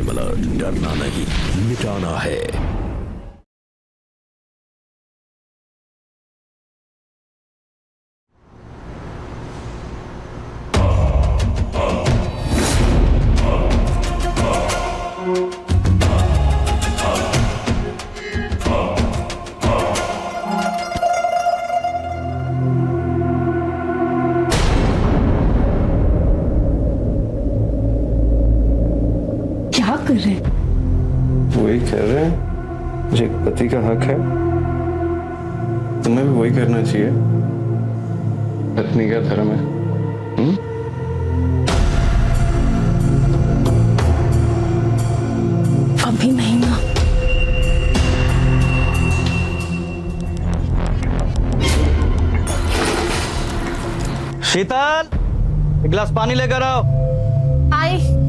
Crime alert, डरना नहीं, मिटाना है। क्या कर रहे हैं? वही कर रहे हैं जो एक पति का हक है। तुम्हें भी वही करना चाहिए, पत्नी का धर्म है। अभी नहीं ना। शीतल, एक गिलास पानी लेकर आओ। आई।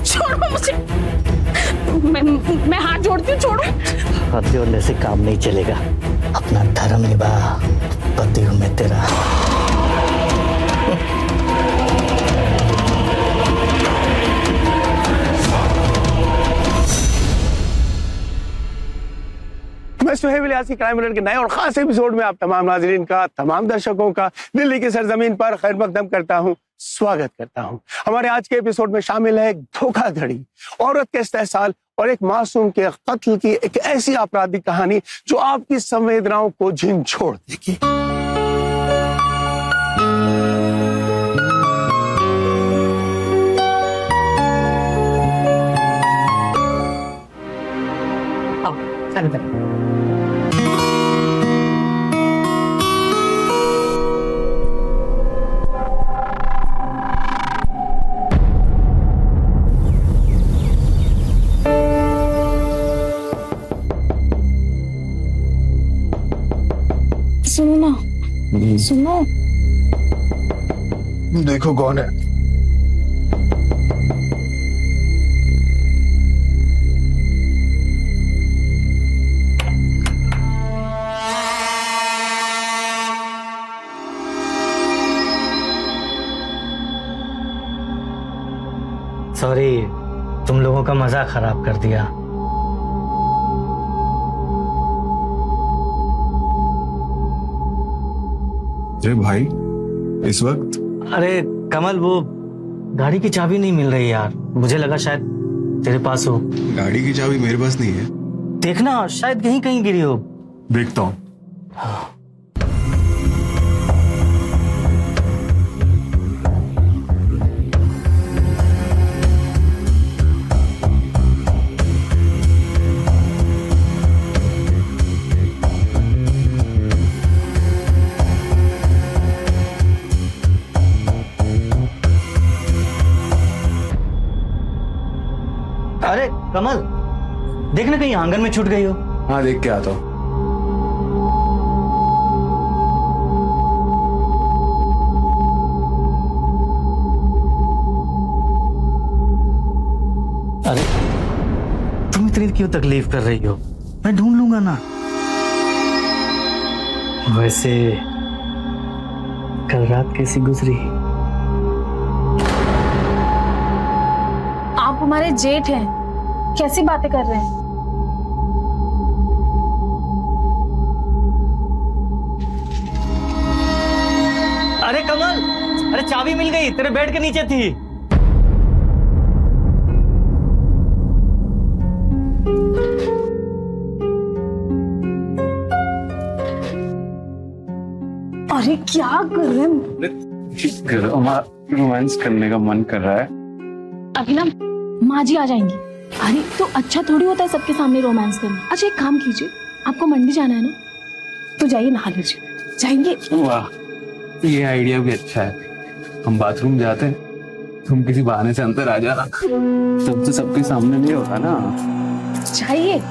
छोड़ो मुझे। मैं हाथ जोड़ती हूँ, छोड़ो। हाथ जोड़ने से काम नहीं चलेगा। अपना धर्म निभा, पति हूं मैं तेरा। मैं सुहेब इलियासी क्राइम अलर्ट के नए और खास एपिसोड में आप तमाम नाजरीन का, तमाम दर्शकों का दिल्ली की सरजमीन पर खैर मकदम करता हूं, स्वागत करता हूं। हमारे आज के एपिसोड में शामिल है एक धोखाधड़ी, औरत के इस्तेहसाल और एक मासूम के कत्ल की एक ऐसी आपराधिक कहानी जो आपकी संवेदनाओं को झिंझोड़ देगी। सुनो ना, सुनो। देखो कौन है। सॉरी, तुम लोगों का मजा खराब कर दिया। अरे भाई, इस वक्त? अरे कमल, वो गाड़ी की चाबी नहीं मिल रही यार। मुझे लगा शायद तेरे पास हो। गाड़ी की चाबी मेरे पास नहीं है। देखना, शायद कहीं कहीं गिरी हो। देखता हूँ। अरे कमल, देखना कहीं आंगन में छूट गई हो। हाँ, देख के आता हूँ। अरे तुम इतनी क्यों तकलीफ कर रही हो? मैं ढूंढ लूंगा ना। वैसे कल रात कैसी गुजरी? आप हमारे जेठ हैं, कैसी बातें कर रहे हैं? अरे कमल, अरे चाबी मिल गई, तेरे बेड के नीचे थी। अरे क्या कर रहे हैं? रोमांस करने का मन कर रहा है। अभी ना माँ जी आ जाएंगी। अरे तो अच्छा थोड़ी होता है सबके सामने रोमांस करना। अच्छा एक काम कीजिए, आपको मंडी जाना है ना, तो जाइए नहा लीजिए। जाएंगे। वाह, ये आइडिया भी अच्छा है। हम बाथरूम जाते हैं, तुम किसी बहाने से अंदर आ जाना, तब तो सबके सामने नहीं होता ना। जाइए।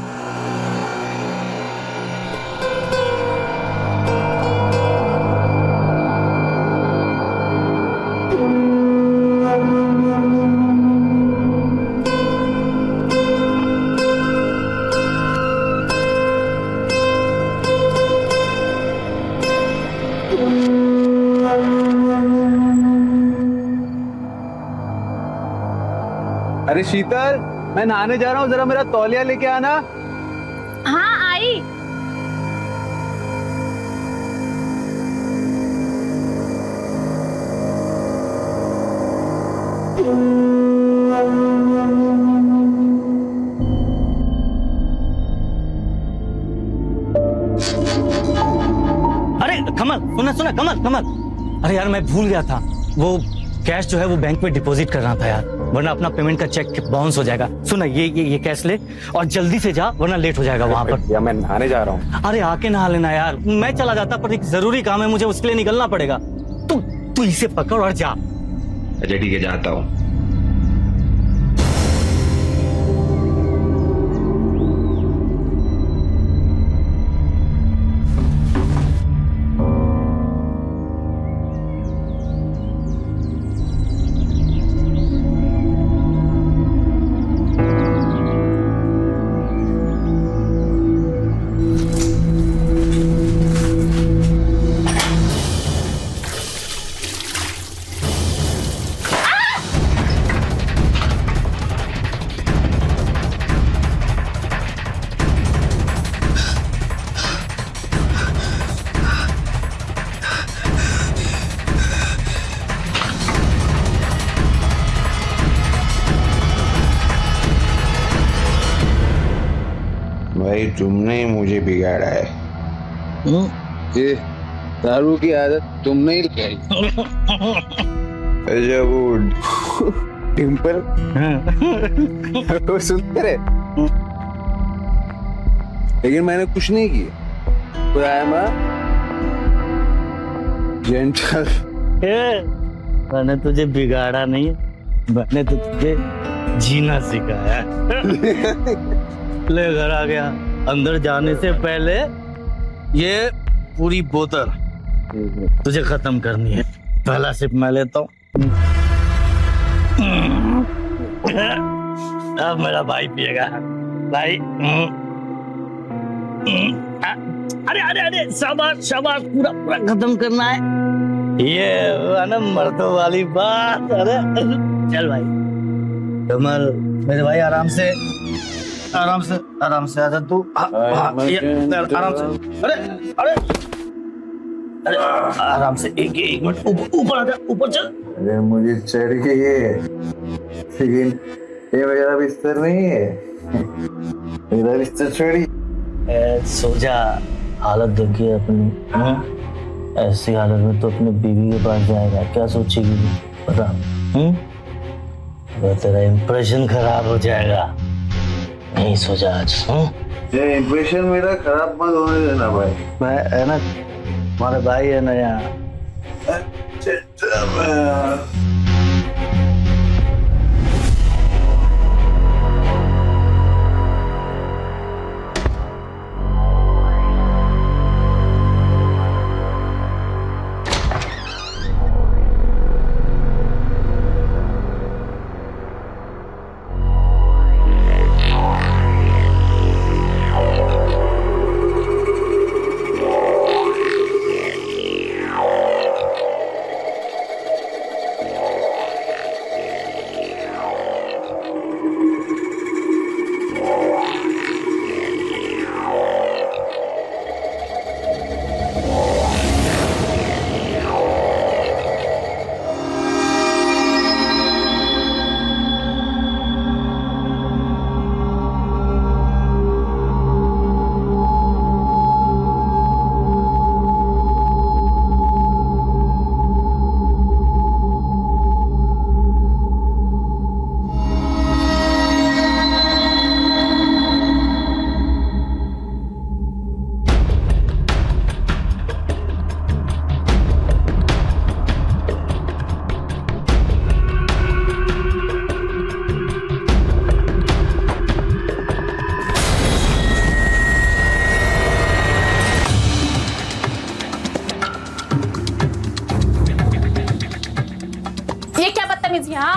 अरे शीतल, मैं नहाने जा रहा हूँ, जरा मेरा तौलिया लेके आना। हाँ आई। अरे कमल, सुना सुना, कमल कमल, अरे यार मैं भूल गया था, वो कैश जो है वो बैंक में डिपॉजिट करना था यार, वरना अपना पेमेंट का चेक बाउंस हो जाएगा। सुना, ये कैश ले और जल्दी से जा, वरना लेट हो जाएगा वहां पर। या मैं नहाने जा रहा हूँ। अरे आके नहा लेना यार, मैं चला जाता पर एक जरूरी काम है मुझे, उसके लिए निकलना पड़ेगा। तू इसे पकड़ और जा। अच्छा ठीक है, जाता हूँ। भाई तुमने ही मुझे बिगाड़ा है। ये दारू की आदत तुमने ही लगाई। अच्छा वो डिम्पल वो सुनते रहे, लेकिन मैंने कुछ नहीं किया। तो आई एम जेंटल। मैंने तुझे बिगाड़ा नहीं, मैंने तो तुझे जीना सिखाया। ले घर आ गया, अंदर जाने से पहले ये पूरी बोतल तुझे खत्म करनी है। पहला सिप मैं लेता हूँ। अब मेरा भाई पिएगा। भाई अरे अरे अरे, शाबाश शाबाश, पूरा पूरा खत्म करना है। ये है ना मर्दों वाली बात। अरे चल भाई कमल, मेरे भाई आराम से आराम से आजा तू। आराम से। अरे अरे अरे आराम से, एक मिनट, ऊपर आजा, ऊपर चल। अरे मुझे चढ़ गई है, लेकिन ये मेरा बिस्तर नहीं है। मेरा बिस्तर छोड़ी। सो जा, हालत देखिए अपनी। ऐसी हालत में तो अपने बीवी के पास जाएगा, क्या सोचेगी पता? तो तेरा इंप्रेशन खराब हो जाएगा। नहीं सो जा आज। ये इंप्रेशन मेरा खराब मत होने देना भाई। मैं है ना, हमारे भाई है ना यहाँ। क्या?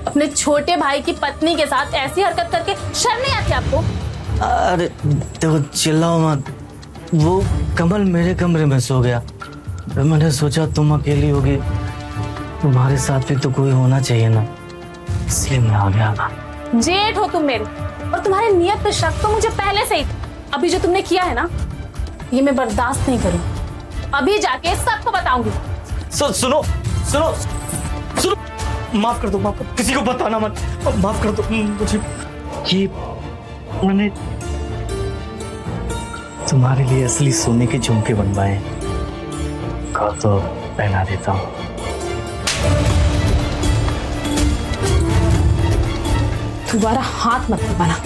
अपने छोटे भाई की पत्नी के साथ ऐसी हरकत करके शर्म नहीं आती आपको? अरे देखो, चिल्लाओ मत। वो कमल मेरे कमरे में सो गया, मैंने सोचा तुम अकेली होगी, तुम्हारे साथ भी तो कोई होना चाहिए ना, इसलिए मैं आ गया। जेठ हो तुम मेरे, और तुम्हारे नियत पे शक तो मुझे पहले से ही था। अभी जो तुमने किया है ना, ये मैं बर्दाश्त नहीं करूँ। अभी जाके सबको बताऊंगी। सुनो सुनो सुनो, माफ कर दो, माफ कर, किसी को बताना मत, माफ कर दो मुझे। ये मैंने तुम्हारे लिए असली सोने के झुमके बनवाए हैं, कहो तो पहना देता हूँ। दोबारा हाथ मत लगाना।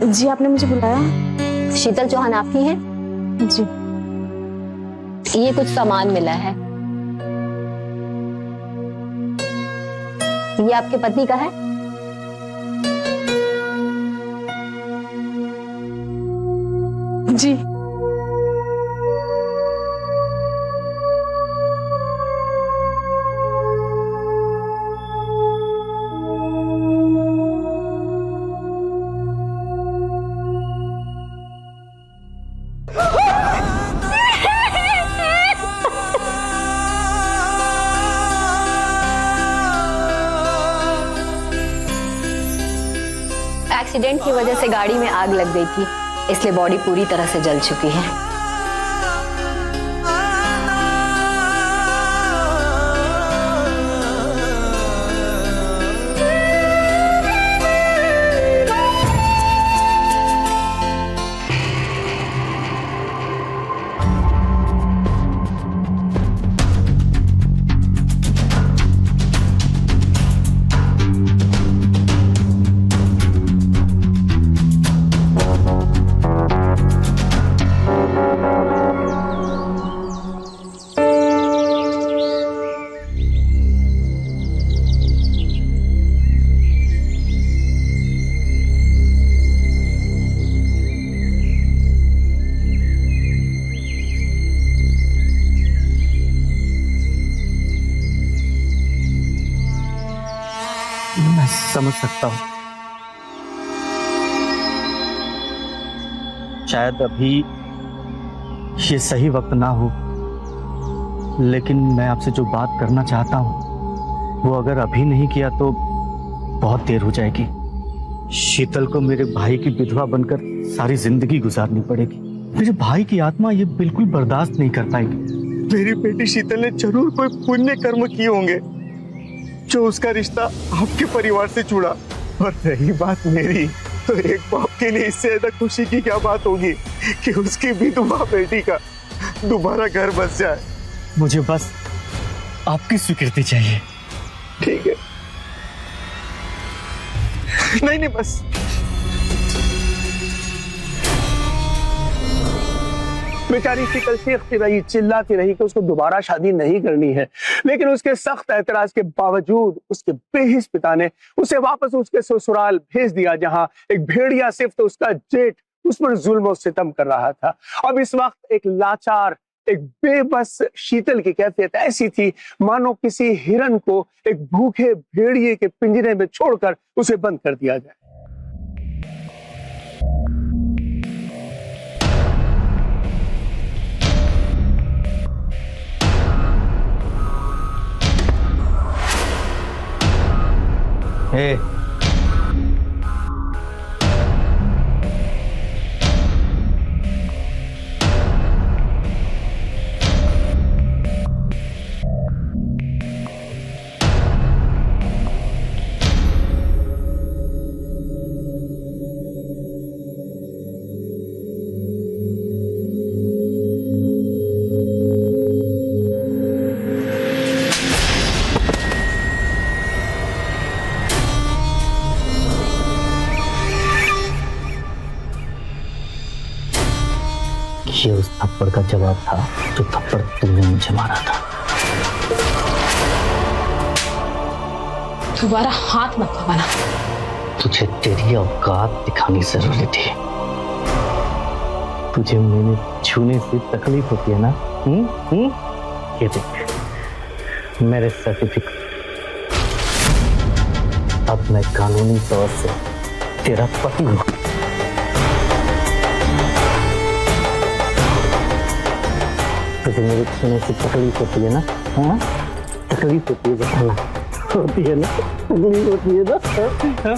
जी, आपने मुझे बुलाया? शीतल चौहान आप ही हैं? जी। ये कुछ सामान मिला है, ये आपके पति का है? जी। एक्सीडेंट की वजह से गाड़ी में आग लग गई थी, इसलिए बॉडी पूरी तरह से जल चुकी है। मैं समझ सकता हूँ, शायद अभी ये सही वक्त ना हो, लेकिन मैं आपसे जो बात करना चाहता हूँ वो अगर अभी नहीं किया तो बहुत देर हो जाएगी। शीतल को मेरे भाई की विधवा बनकर सारी जिंदगी गुजारनी पड़ेगी। मेरे भाई की आत्मा ये बिल्कुल बर्दाश्त नहीं कर पाएगी। मेरी बेटी शीतल ने जरूर कोई पुण्य कर्म किए होंगे जो उसका रिश्ता आपके परिवार से जुड़ा। और रही बात मेरी, तो एक बाप के लिए इससे ज्यादा खुशी की क्या बात होगी कि उसकी विधवा बेटी का दोबारा घर बस जाए। मुझे बस आपकी स्वीकृति चाहिए। ठीक है, नहीं बस बेचारी शीतल चीखती रही, चिल्लाती रही कि उसको दोबारा शादी नहीं करनी है, लेकिन उसके सख्त एतराज के बावजूद उसके बेहिस पिता ने उसे वापस उसके ससुराल भेज दिया, जहां एक भेड़िया सिर्फ उसका जेठ उस पर जुल्म और सितम कर रहा था। अब इस वक्त एक लाचार, एक बेबस शीतल की कैफियत ऐसी थी मानो किसी हिरन को एक भूखे भेड़िए के पिंजरे में छोड़कर उसे बंद कर दिया जाए। हे, थप्पड़ का जवाब था जो थप्पड़ तुमने मुझे मारा था। दोबारा हाथ मत लगाना। तुझे तेरी औकात दिखानी जरूरी थी। तुझे मैंने छूने से तकलीफ होती है ना? ये देख मेरे सर्टिफिकेट। अब मैं कानूनी तौर से तेरा पति हूं। तुझे मेरे छूने से तकलीफ होती है ना? हाँ, तकलीफ होती है ना? होती है ना? तकलीफ होती है ना? हाँ?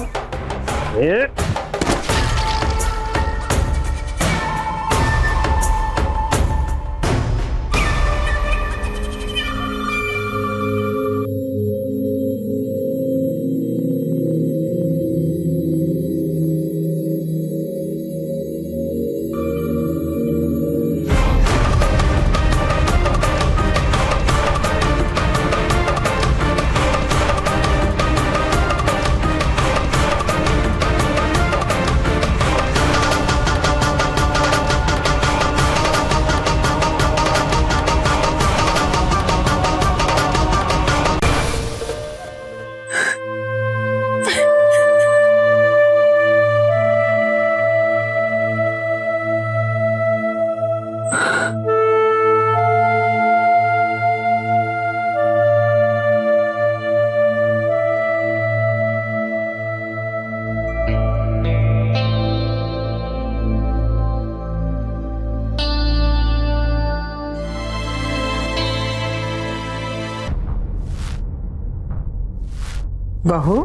बहू,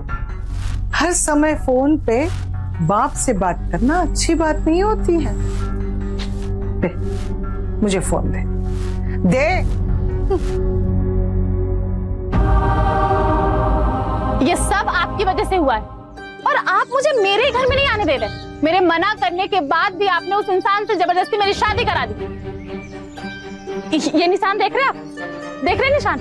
हर समय फोन पे बाप से बात करना अच्छी बात नहीं होती है। दे, मुझे फोन दे। दे। ये सब आपकी वजह से हुआ है और आप मुझे मेरे घर में नहीं आने दे रहे। मेरे मना करने के बाद भी आपने उस इंसान से जबरदस्ती मेरी शादी करा दी। ये निशान देख रहे हैं आप? देख रहे हैं निशान?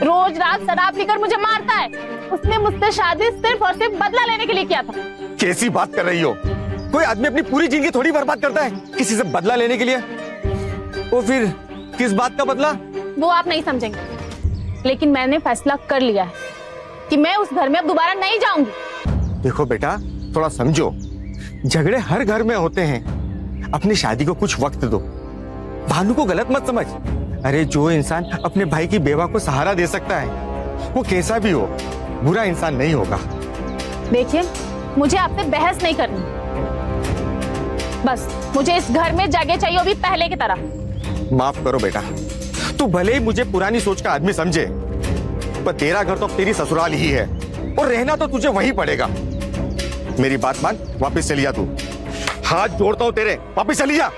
रोज रात शराब पीकर मुझे मारता है। उसने मुझसे शादी सिर्फ और सिर्फ बदला लेने के लिए किया था। कैसी बात कर रही हो? कोई आदमी अपनी पूरी जिंदगी थोड़ी बर्बाद करता है किसी से बदला लेने के लिए। वो फिर किस बात का बदला? वो आप नहीं समझेंगे, लेकिन मैंने फैसला कर लिया है कि मैं उस घर में अब दोबारा नहीं जाऊंगी। देखो बेटा, थोड़ा समझो, झगड़े हर घर में होते हैं। अपनी शादी को कुछ वक्त दो। भानु को गलत मत समझ। अरे जो इंसान अपने भाई की बेवा को सहारा दे सकता है, वो कैसा भी हो बुरा इंसान नहीं होगा। देखिए, मुझे आपसे बहस नहीं करनी। बस मुझे इस घर में जगह चाहिए, अभी पहले की तरह। माफ करो बेटा, तू भले ही मुझे पुरानी सोच का आदमी समझे, पर तेरा घर तो अब तेरी ससुराल ही है और रहना तो तुझे वहीं पड़ेगा। मेरी बात मान, वापस चली जा। तू हाथ जोड़ता हूं तेरे, वापस चली जा।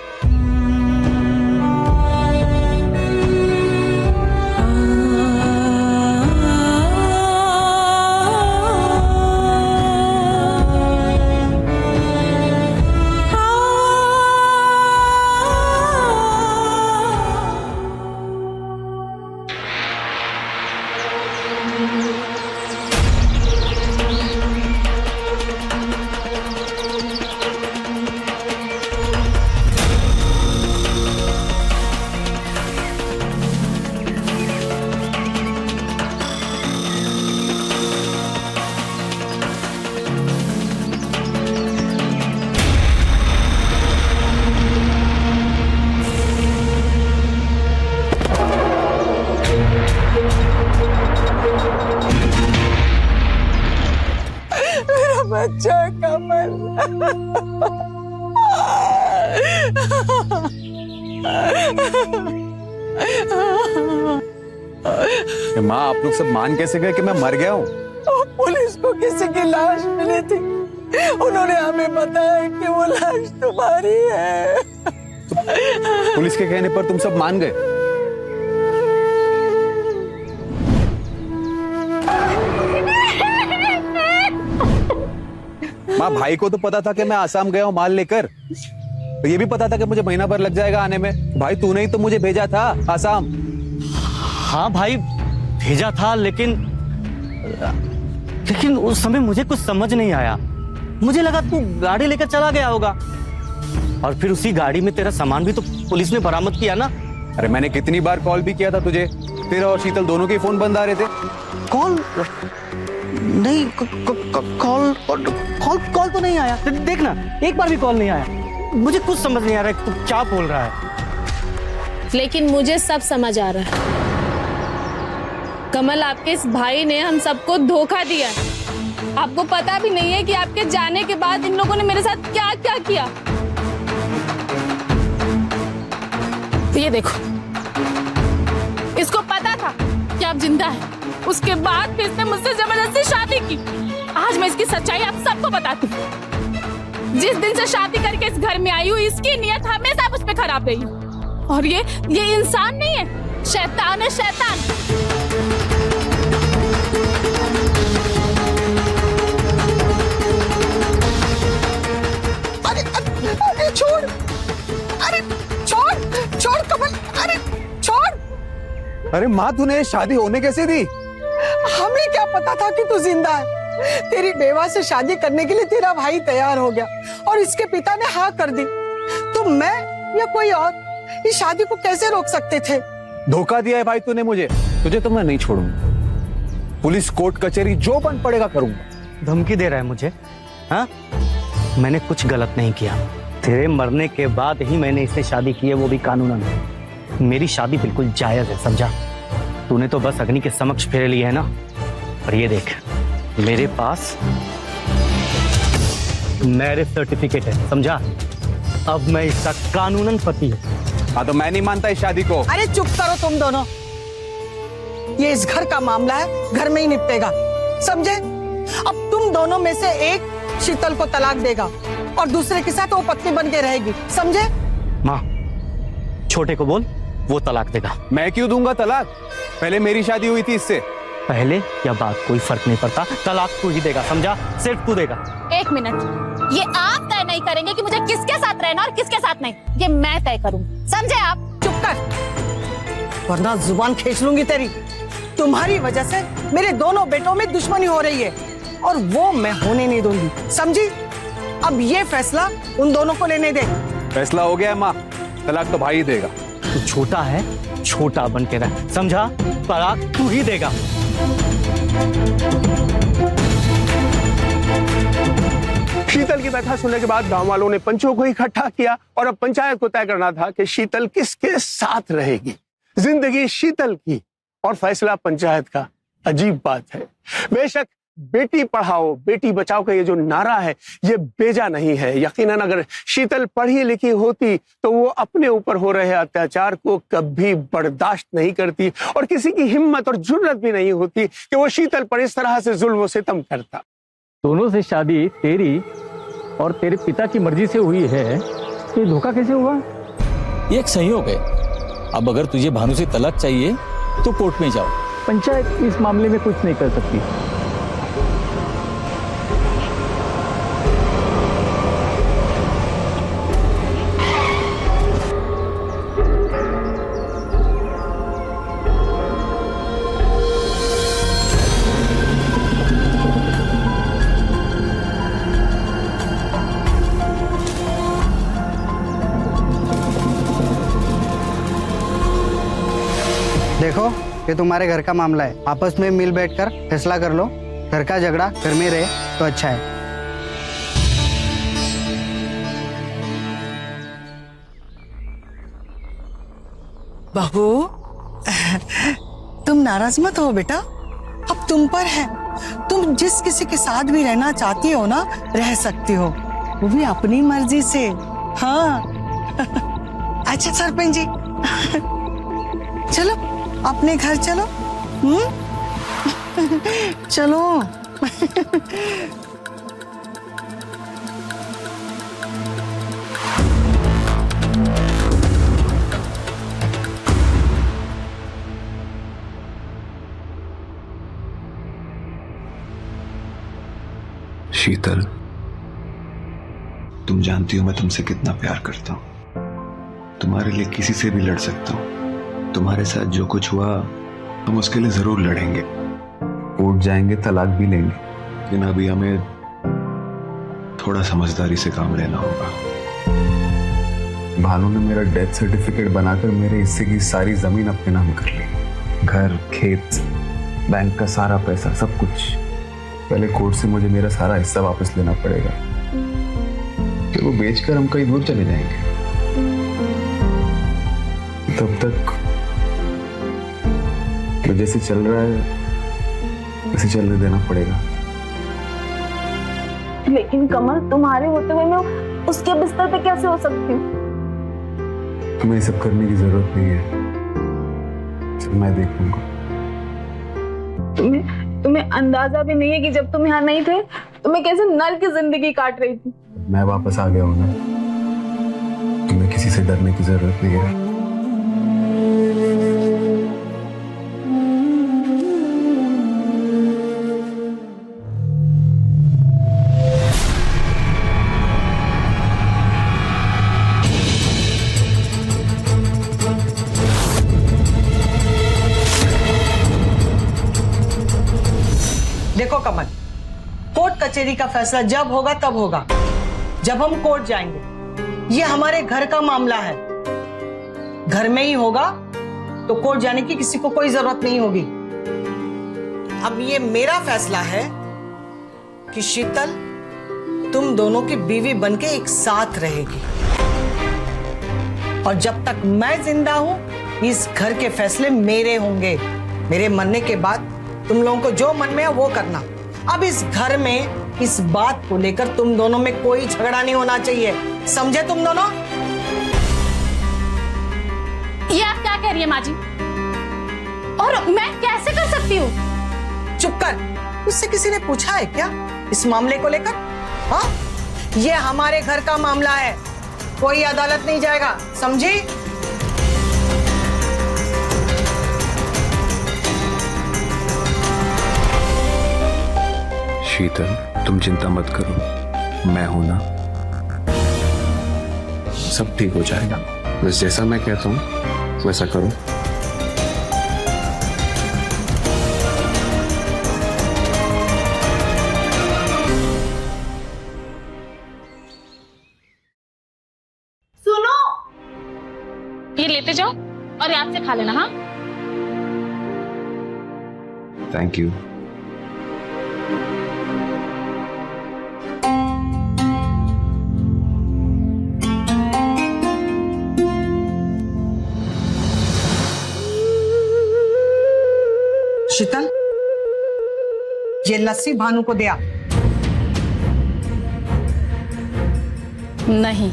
बच्चा कमल। माँ, आप लोग सब मान कैसे गए कि मैं मर गया हूँ? पुलिस को किसी की लाश मिली थी, उन्होंने हमें बताया कि वो लाश तुम्हारी है। तो पुलिस के कहने पर तुम सब मान गए? माँ, भाई को तो पता था कि मैं आसाम गया हूँ माल लेकर, तो ये भी पता था कि मुझे महीना भर लग जाएगा आने में। भाई तूने ही तो मुझे भेजा था आसाम। हाँ भाई, भेजा था, लेकिन उस समय मुझे कुछ समझ नहीं आया। मुझे लगा तू गाड़ी लेकर चला गया होगा। और फिर उसी गाड़ी में तेरा सामान भी तो पुलिस ने बरामद किया ना। अरे मैंने कितनी बार कॉल भी किया था तुझे, तेरा और शीतल दोनों के फोन बंद आ रहे थे। कॉल नहीं, कॉल कॉल तो नहीं आया। देखना, एक बार भी कॉल नहीं आया। मुझे कुछ समझ नहीं आ रहा है तू क्या बोल रहा है। लेकिन मुझे सब समझ आ रहा है। कमल, आपके इस भाई ने हम सबको धोखा दिया है। आपको पता भी नहीं है कि आपके जाने के बाद इन लोगों ने मेरे साथ क्या क्या किया। ये देखो, इसको पता था कि आप जिंदा हैं। उसके बाद भी इसने मुझसे जबरदस्ती शादी की। आज मैं इसकी सच्चाई आप सबको बताती हूँ। जिस दिन से शादी करके इस घर में आई हूँ, इसकी नीयत हमेशा मुझ पे खराब रही है। और ये इंसान नहीं है, शैतान है, शैतान। अरे छोड़, अरे छोड़ छोड़ कमल, अरे छोड़। अरे माँ, तूने शादी होने कैसे दी? हमें क्या पता था कि तू जिंदा है। तेरी बेवा से शादी करने के लिए तेरा भाई तैयार हो गया और इसके पिता ने हाँ कर दी। तो मैं या कोई और इस शादी को कैसे रोक सकते थे? धोखा दिया है भाई तूने मुझे। तुझे तो मैं नहीं छोड़ूंगा। पुलिस, कोर्ट कचहरी जो बन पड़ेगा करूंगा। धमकी दे रहा है मुझे? हाँ, मैंने कुछ गलत नहीं किया। तेरे मरने के बाद ही मैंने इससे शादी की है, वो भी कानूनन। मेरी शादी बिल्कुल जायज है, समझा? तूने तो बस अग्नि के समक्ष फेरे लिए है ना। और ये देख, मेरे पास मैरिज सर्टिफिकेट है, समझा? अब मैं इसका कानूनन पति हूं। हाँ, तो मैं नहीं मानता इस शादी को। अरे चुप करो तुम दोनों। ये इस घर का मामला है, घर में ही निपटेगा, समझे? अब तुम दोनों में से एक शीतल को तलाक देगा और दूसरे के साथ वो पत्नी बन के रहेगी, समझे? माँ, छोटे को बोल, वो तलाक देगा। मैं क्यों दूंगा तलाक? पहले मेरी शादी हुई थी इससे। पहले या बाद कोई फर्क नहीं पड़ता, तलाक तू ही देगा, समझा? सिर्फ तू देगा। एक मिनट, ये आप तय नहीं करेंगे कि मुझे किसके साथ रहना और किसके साथ नहीं। ये मैं तय करूंगी, समझे आप? चुप कर, वरना जुबान खींच लूंगी तेरी। तुम्हारी वजह से मेरे दोनों बेटों में दुश्मनी हो रही है और वो मैं होने नहीं दूंगी, समझी? अब ये फैसला उन दोनों को लेने दे। फैसला हो गया है माँ, तलाक तो भाई ही देगा। तू छोटा है, छोटा बन के रह, समझा? तलाक तू ही देगा। शीतल की व्यथा सुनने के बाद गांव वालों ने पंचों को इकट्ठा किया और अब पंचायत को तय करना था कि शीतल किसके साथ रहेगी। जिंदगी शीतल की और फैसला पंचायत का। अजीब बात है। बेशक बेटी पढ़ाओ बेटी बचाओ का ये जो नारा है ये बेजा नहीं है। यकीनन अगर शीतल पढ़ी लिखी होती तो वो अपने ऊपर हो रहे अत्याचार को कभी बर्दाश्त नहीं करती और किसी की हिम्मत और जुर्रत भी नहीं होती कि वो शीतल पर इस तरह से जुल्म व सितम करता। दोनों से शादी तेरी और तेरे पिता की मर्जी से हुई है, तो ये धोखा कैसे हुआ? ये एक संयोग है। अब अगर तुझे भानु से तलाक चाहिए तो कोर्ट में जाओ। पंचायत इस मामले में कुछ नहीं कर सकती। देखो, ये तुम्हारे घर का मामला है। आपस में मिल बैठकर फैसला कर लो। घर का झगड़ा घर में रहे तो अच्छा है। बहू, तुम नाराज मत हो बेटा, अब तुम पर है। तुम जिस किसी के साथ भी रहना चाहती हो ना, रह सकती हो, वो भी अपनी मर्जी से। हाँ अच्छा सरपंच जी, चलो अपने घर चलो। चलो। शीतल, तुम जानती हो मैं तुमसे कितना प्यार करता हूं। तुम्हारे लिए किसी से भी लड़ सकता हूं। तुम्हारे साथ जो कुछ हुआ हम उसके लिए जरूर लड़ेंगे, कोर्ट जाएंगे, तलाक भी लेंगे, लेकिन अभी हमें थोड़ा समझदारी से काम लेना होगा। भानु ने मेरा डेथ सर्टिफिकेट बनाकर मेरे हिस्से की सारी जमीन अपने नाम कर ली। घर, खेत, बैंक का सारा पैसा, सब कुछ। पहले कोर्ट से मुझे मेरा सारा हिस्सा वापस लेना पड़ेगा, फिर वो बेचकर हम कहीं दूर चले जाएंगे। तब तक तो जैसे चल रहा है वैसे चलने देना पड़ेगा। लेकिन कमल, तुम्हारे होते हुए मैं उसके बिस्तर पे कैसे हो सकती हूँ? तुम्हें ये सब करने की जरूरत नहीं है, सब मैं देख लूंगा। तुम्हें अंदाजा भी नहीं है कि जब तुम यहाँ नहीं थे तो मैं कैसे नर्क की जिंदगी काट रही थी। मैं वापस आ गया हूं ना, तुम्हें किसी से डरने की जरूरत नहीं है। देखो कमल, कोर्ट कचहरी का फैसला जब होगा तब होगा, जब हम कोर्ट जाएंगे। ये हमारे घर का मामला है, घर में ही होगा, तो कोर्ट जाने की किसी को कोई जरूरत नहीं होगी। अब ये मेरा फैसला है कि शीतल तुम दोनों की बीवी बनके एक साथ रहेगी, और जब तक मैं जिंदा हूं इस घर के फैसले मेरे होंगे। मेरे मरने के बाद तुम लोगों को जो मन में है वो करना। अब इस घर में इस बात को लेकर तुम दोनों में कोई झगड़ा नहीं होना चाहिए, समझे तुम दोनों? ये आप क्या कह रही है माँ जी? और मैं कैसे कर सकती हूँ? चुप कर, उससे किसी ने पूछा है क्या इस मामले को लेकर? हाँ, ये हमारे घर का मामला है, कोई अदालत नहीं जाएगा, समझी? शीतल, तुम चिंता मत करो, मैं हूं ना, सब ठीक हो जाएगा। बस जैसा मैं कहता हूं वैसा करो। सुनो, ये लेते जाओ और याद से खा लेना। हाँ, थैंक यू। शीतल, ये लस्सी भानु को दिया। नहीं,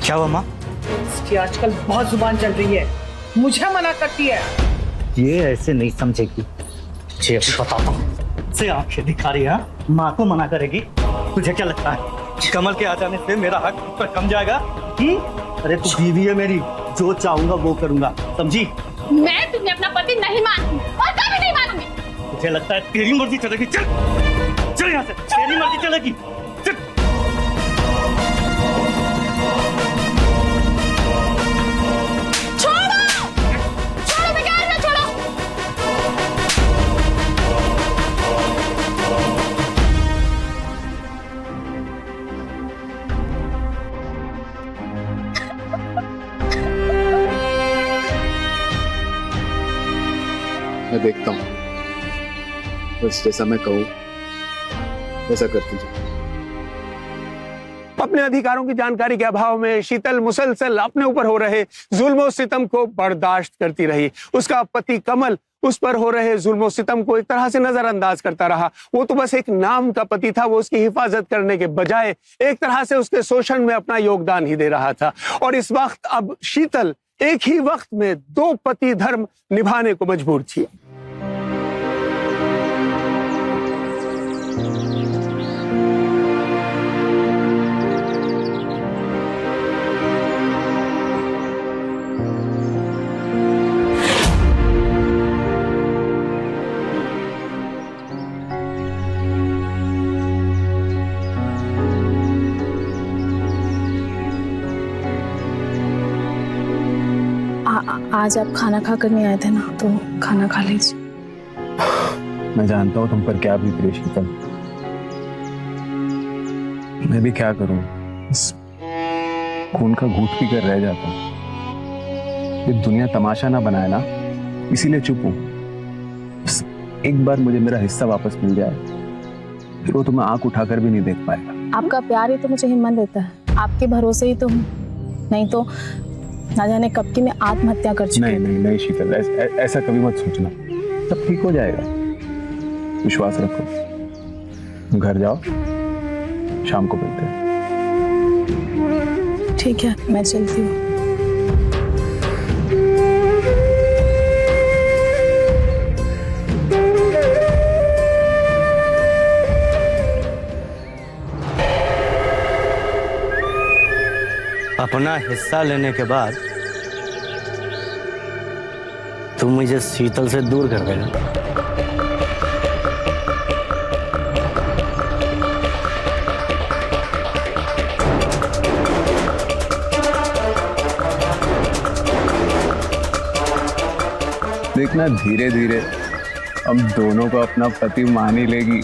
क्या हुआ माँ? इसकी आजकल बहुत जुबान चल रही है, मुझे मना करती है। ये ऐसे नहीं समझेगी, तुझे अभी बताता हूँ। से आंखें दिखा रही है, माँ को मना करेगी? तुझे क्या लगता है कमल के आ जाने से मेरा हक पर कम जाएगा? अरे तू बीवी है मेरी, जो चाहूंगा वो करूंगा, समझी? मैं तुम्हें अपना पति नहीं मानती और कभी नहीं मानूंगी। तुझे लगता है तेरी मर्जी चलेगी? चल चल यहाँ से, तेरी मर्जी चलेगी। चल। मैं देखता हूँ, बस जैसा मैं कहूँ वैसा करती जाओ। अपने अधिकारों की जानकारी के अभाव में शीतल मुसलसल अपने ऊपर हो रहे जुल्म सितम को बर्दाश्त करती रही। उसका पति कमल उस पर हो रहे जुल्म सितम को एक तरह से नजरअंदाज करता रहा। वो तो बस एक नाम का पति था, वो उसकी हिफाजत करने के बजाय एक तरह से उसके शोषण में अपना योगदान ही दे रहा था। और इस वक्त अब शीतल एक ही वक्त में दो पति धर्म निभाने को मजबूर थी। आज आप खाना खा कर नहीं आए थे ना, तो खाना खा लीजिए। मैं जानता हूँ तुम पर क्या बीत रही है शीतल। मैं भी क्या करूं, इस खून का घूंट पी कर रह जाता हूँ। ये दुनिया तमाशा ना बनाए ना, इसीलिए चुप हूं। बस एक बार मुझे मेरा हिस्सा वापस मिल जाए, फिर वो तुम्हें आंख उठाकर भी नहीं देख पाएगा। आपका प्यार ही तो मुझे हिम्मत देता है, आपके भरोसे ही तो हूँ, नहीं तो ना जाने कब की मैं आत्महत्या कर चुकी। नहीं नहीं नहीं शीतल, ऐसा कभी मत सोचना। सब ठीक हो जाएगा, विश्वास रखो। घर जाओ, शाम को मिलते हैं। ठीक है, मैं चलती हूँ। अपना हिस्सा लेने के बाद तुम मुझे शीतल से दूर कर देना। देखना धीरे धीरे हम दोनों को अपना पति मान ही लेगी।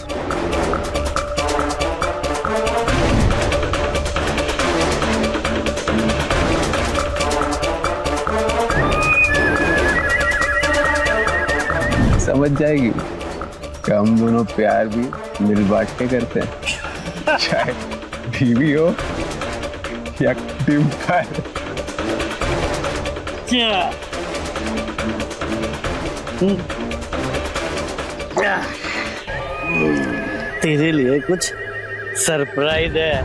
समझ जाएगी कि हम दोनों प्यार भी मिल बांट के करते हैं, चाहे बीवी हो या डिम्पल। तेरे लिए कुछ सरप्राइज है।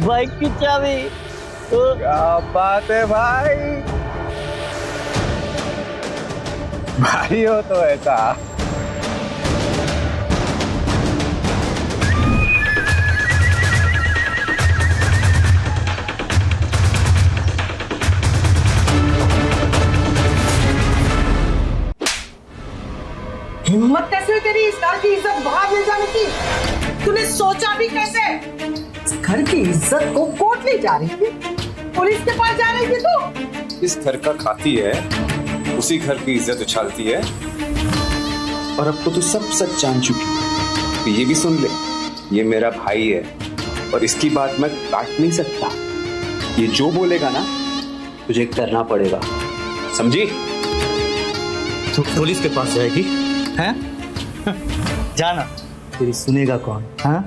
बाइक की चाबी। क्या बात है भाई, भाई हो तो ऐसा। हिम्मत कैसे हुई तेरी इस घर की इज्जत बाहर ले जाने की? तूने सोचा भी कैसे? इस घर की इज्जत को कोर्ट ले जा रही थी, पुलिस के पास जा रही थी तू? इस घर का खाती है, उसी घर की इज्जत उछालती है। और अब तो तू सब सच जान चुकी है। तो ये भी सुन ले, ये मेरा भाई है और इसकी बात मैं काट नहीं सकता। ये जो बोलेगा ना तुझे करना पड़ेगा, समझी? तू पुलिस के पास जाएगी हैं? जाना, तेरी सुनेगा कौन? हाँ,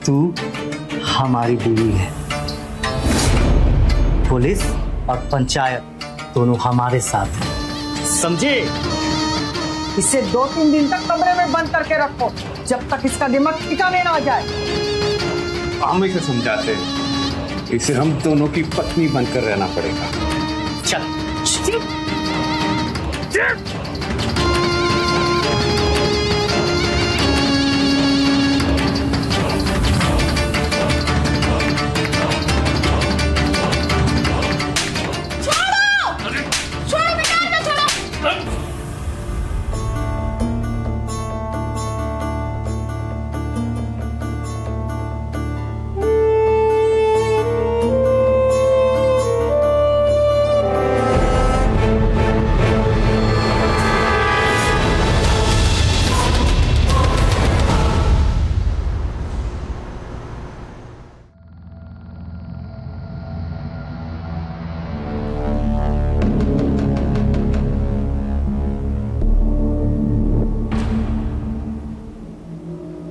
तू हमारी बीवी है। पुलिस और पंचायत दोनों हमारे साथ हैं, समझे? इसे 2-3 दिन तक कमरे में बंद करके रखो, जब तक इसका दिमाग ठिकाने ना आ जाए। हम इसे समझाते हैं, इसे हम दोनों की पत्नी बनकर रहना पड़ेगा। चल।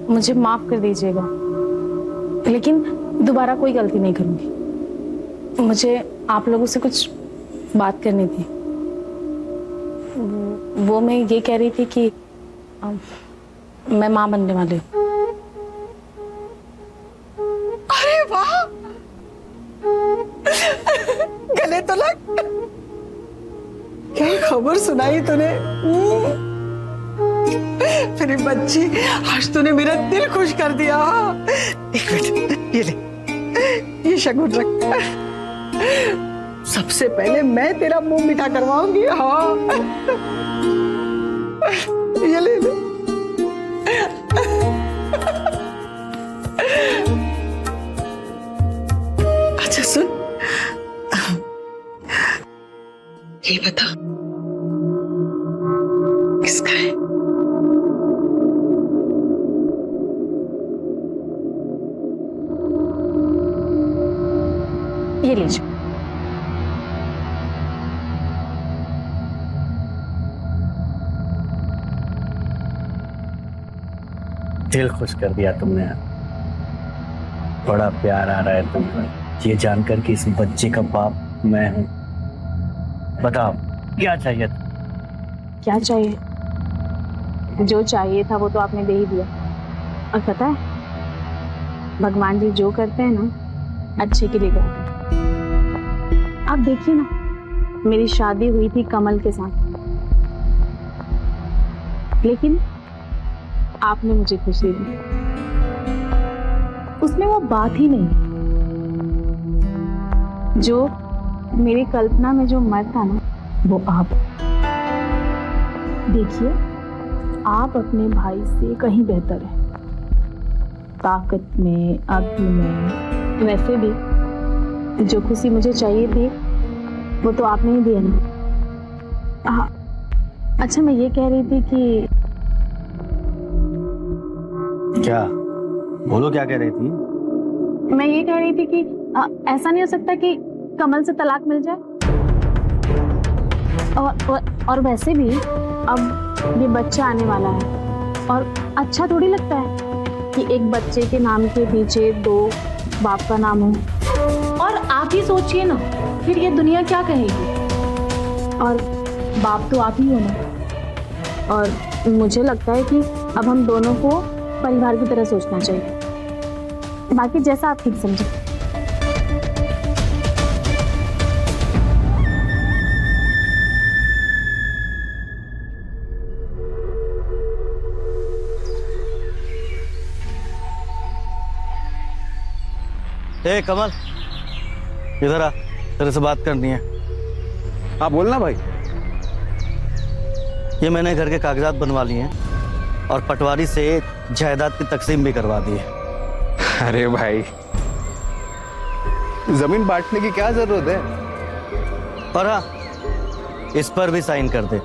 मुझे माफ कर दीजिएगा, लेकिन दोबारा कोई गलती नहीं करूंगी। मुझे आप लोगों से कुछ बात करनी थी। वो मैं ये कह रही थी कि मैं माँ बनने वाली हूँ। अरे वाह, गले तो लग। क्या खबर सुनाई तूने? मेरी बच्ची, आज तूने मेरा दिल खुश कर दिया। एक मिनट, ये ले, ये शगुन रख। सबसे पहले मैं तेरा मुंह मीठा करवाऊंगी। हाँ, ये ले ले। अच्छा सुन, ये बता किसका है? ये लीजिए। दिल खुश कर दिया तुमने। बड़ा प्यार आ रहा है तुम पर, ये जानकर कि इस बच्चे का बाप मैं हूं। बताओ क्या चाहिए था? क्या चाहिए? जो चाहिए था वो तो आपने दे ही दिया। और पता है, भगवान जी जो करते हैं ना अच्छे के लिए करते हैं। आप देखिए ना, मेरी शादी हुई थी कमल के साथ, लेकिन आपने मुझे खुशी दी। उसमें वो बात ही नहीं जो मेरी कल्पना में जो मर्द था ना, वो आप। देखिए, आप अपने भाई से कहीं बेहतर हैं, ताकत में, अक्ल में। वैसे भी जो खुशी मुझे चाहिए थी वो तो आपने ही दिया ना। हाँ, अच्छा मैं ये कह रही थी कि क्या बोलो, क्या कह रही थी? मैं ये कह रही थी कि ऐसा नहीं हो सकता कि कमल से तलाक मिल जाए। और वैसे भी अब ये बच्चा आने वाला है, और अच्छा थोड़ी लगता है कि एक बच्चे के नाम के पीछे 2 बाप का नाम हो। और आप ही सोचिए ना, फिर ये दुनिया क्या कहेगी। और बाप तो आप ही हो ना। और मुझे लगता है कि अब हम दोनों को परिवार की तरह सोचना चाहिए। बाकी जैसा आप ठीक समझे। ए कमल, इधर आ, तेरे से बात करनी है। हाँ बोलना भाई। ये मैंने घर के कागजात बनवा लिए हैं और पटवारी से जायदाद की तकसीम भी करवा दी है। अरे भाई, जमीन बांटने की क्या जरूरत है? और हाँ, इस पर भी साइन कर दे।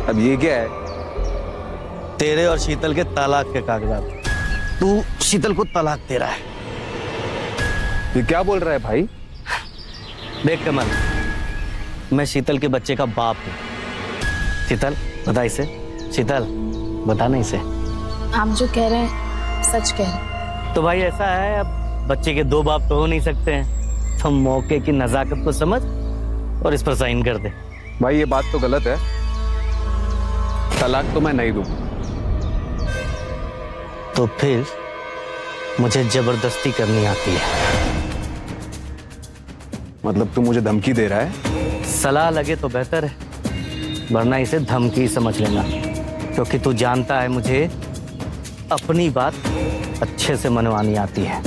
अब ये क्या है? तेरे और शीतल के तलाक के कागजात। तू शीतल को तलाक दे रहा है। ये क्या बोल रहा है भाई? देख कमल, मैं शीतल के बच्चे का बाप हूँ। शीतल बता इसे, शीतल बता ना इसे। आप जो कह रहे हैं सच कह रहे हैं। तो भाई ऐसा है, अब बच्चे के 2 बाप तो हो नहीं सकते हैं, तो मौके की नजाकत को समझ और इस पर साइन कर दे। भाई ये बात तो गलत है, तलाक तो मैं नहीं दूं। तो फिर मुझे जबरदस्ती करनी आती है। मतलब तू मुझे धमकी दे रहा है? सलाह लगे तो बेहतर है, वरना इसे धमकी समझ लेना, क्योंकि तू जानता है मुझे अपनी बात अच्छे से मनवानी आती है।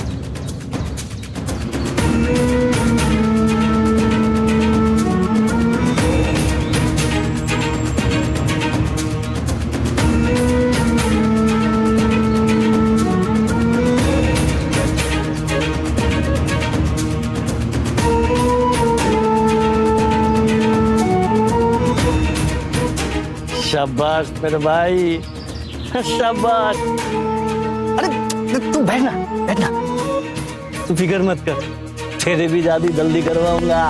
शाबाश मेरे भाई, शाबाश। अरे तू बैठना बैठना, तू फिक्र मत कर, तेरे भी शादी जल्दी करवाऊंगा।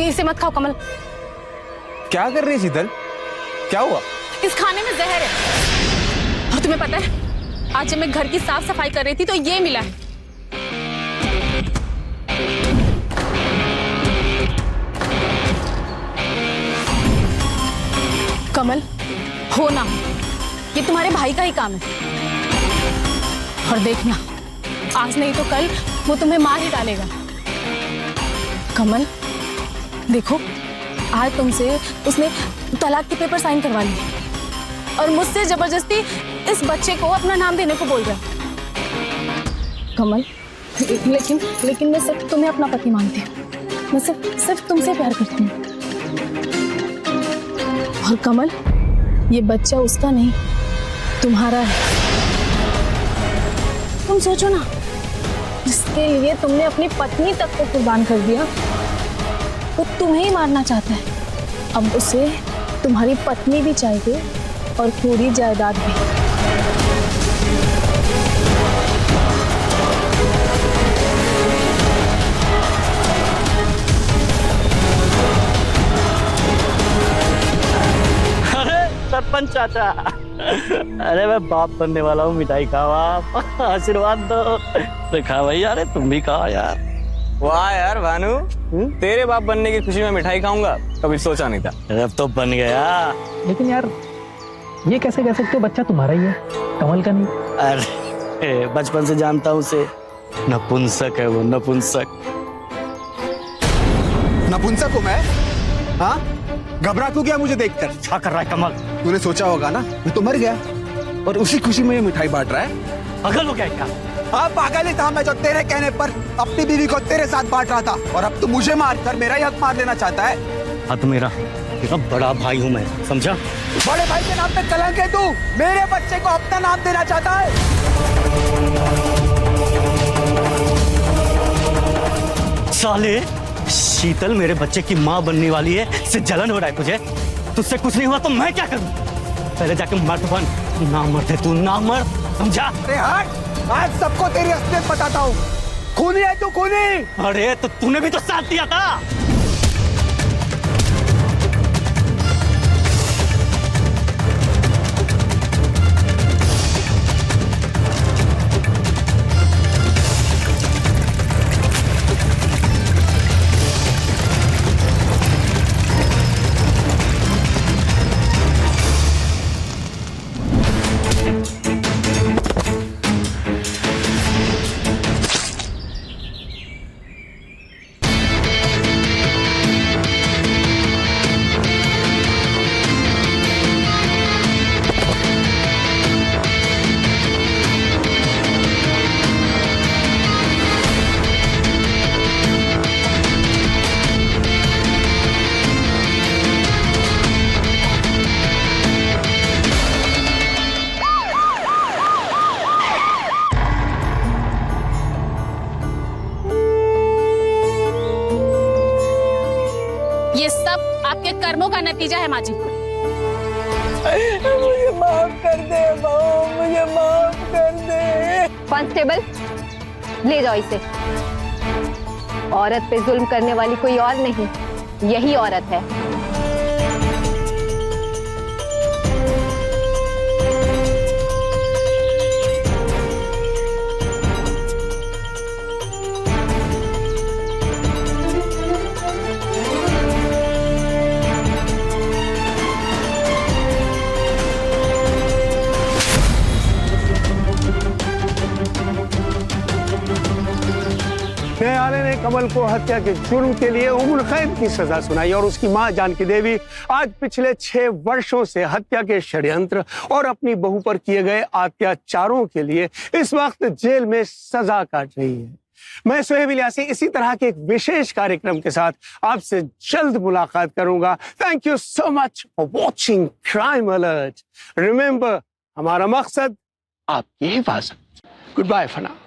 इसे मत खाओ कमल। क्या कर रही है शीतल? क्या हुआ? इस खाने में जहर है। और तुम्हें पता है, आज जब मैं घर की साफ सफाई कर रही थी तो ये मिला है। कमल, हो ना, ये तुम्हारे भाई का ही काम है। और देखना, आज नहीं तो कल वो तुम्हें मार ही डालेगा। कमल देखो, आज तुमसे उसने तलाक के पेपर साइन करवा लिए और मुझसे जबरदस्ती इस बच्चे को अपना नाम देने को बोल रहा है। कमल, लेकिन मैं सिर्फ तुम्हें अपना पति मानती हूँ। मैं सिर्फ तुमसे प्यार करती हूँ। और कमल, ये बच्चा उसका नहीं तुम्हारा है। तुम सोचो ना, जिसके लिए तुमने अपनी पत्नी तक को कुर्बान कर दिया, वो तुम्हें ही मारना चाहता है। अब उसे तुम्हारी पत्नी भी चाहिए और पूरी जायदाद भी। सरपंच चाचा, अरे मैं बाप बनने वाला हूँ, मिठाई खाओ आप, आशीर्वाद दो। तो खाओ भाई, अरे तुम भी खाओ यार। वाह यार भानु, तेरे बाप बनने की खुशी में मिठाई खाऊंगा, कभी सोचा नहीं था। अब तो बन गया। लेकिन यार ये कैसे कह सकते हो बच्चा तुम्हारा ही है, कमल का नहीं? अरे बचपन से जानता हूँ उसे, नपुंसक है वो, नपुंसक। नपुंसक हूँ मैं? हाँ, घबरा क्यों गया मुझे देखकर? क्या कर रहा है कमल? तूने सोचा होगा ना, मैं तो मर गया और उसी खुशी में ये मिठाई बांट रहा है। पागल हो गया क्या? हाँ पागल ही था मैं, जो तेरे कहने पर अपनी बीवी को तेरे साथ बांट रहा था, और अब तू मुझे मारकर मेरा ही हक मार लेना चाहता है। हाँ तो मेरा बड़ा भाई हूँ मैं, समझा? बड़े भाई के नाम पे कलंक है तू, मेरे बच्चे को अपना नाम देना चाहता है। साले, शीतल मेरे बच्चे की माँ बनने वाली है, इससे जलन हो रहा है तुझे? तुझसे कुछ नहीं हुआ तो मैं क्या करूं? पहले जाके मर्द बन, ना मरते तू, ना मर, समझा? अरे हट, आज सबको तेरी असलियत बताता हूँ। खूनी है तू, खूनी। अरे तो तूने भी तो साथ दिया था। ये सब आपके कर्मों का नतीजा है माँ जी। मुझे माफ कर दे बहू, मुझे माफ कर दे। कांस्टेबल, ले जाओ इसे। औरत पे जुल्म करने वाली कोई और नहीं, यही औरत है। न्यायालय ने कमल को हत्या के जुर्म के लिए उम्र कैद की सजा सुनाई और उसकी मां जानकी देवी आज पिछले 6 वर्षों से हत्या के षड्यंत्र और अपनी बहू पर किए गए अत्याचारों के लिए इस वक्त जेल में सजा काट रही है। मैं सुहेब इलियासी इसी तरह के एक विशेष कार्यक्रम के साथ आपसे जल्द मुलाकात करूंगा। Thank you so much for watching Crime Alert. Remember, हमारा मकसद आपकी हिफाजत। Good bye for now.